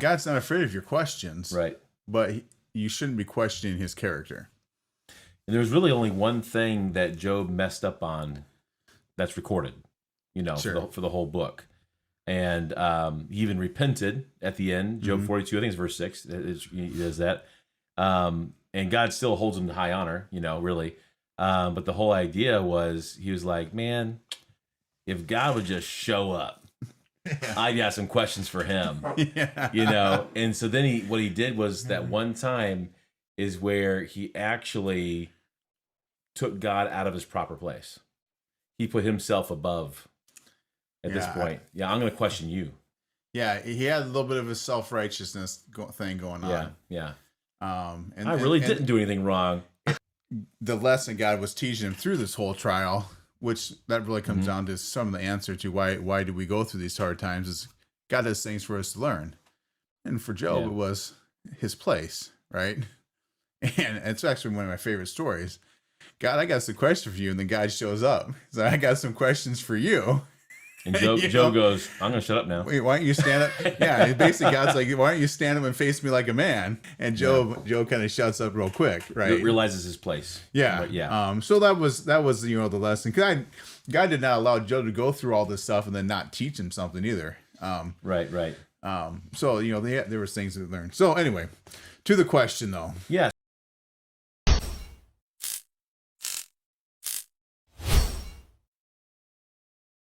God's not afraid of your questions. Right. But you shouldn't be questioning his character. And there's really only one thing that Job messed up on that's recorded, Sure. for the whole book. And he even repented at the end. Job 42, I think it's verse 6. He does that. And God still holds him to high honor, really. But the whole idea was, he was like, man, if God would just show up, I got some questions for him, And so then what he did was that one time is where he actually took God out of his proper place. He put himself above at this point. I'm going to question you. Yeah, he had a little bit of a self-righteousness thing going on. Yeah. And I really didn't do anything wrong. The lesson God was teaching him through this whole trial, which that really comes down to some of the answer to why do we go through these hard times, is God has things for us to learn. And for Job, it was his place, right? And it's actually one of my favorite stories. God, I got some question for you. And then God shows up. So I got some questions for you. And Job goes, I'm going to shut up now. Wait, why don't you stand up? Yeah, basically God's like, why don't you stand up and face me like a man? And Job kind of shuts up real quick, right? Realizes his place. Yeah. But so that was the lesson. God did not allow Job to go through all this stuff and then not teach him something either. Right. So there was things to learn. So anyway, to the question though. Yes.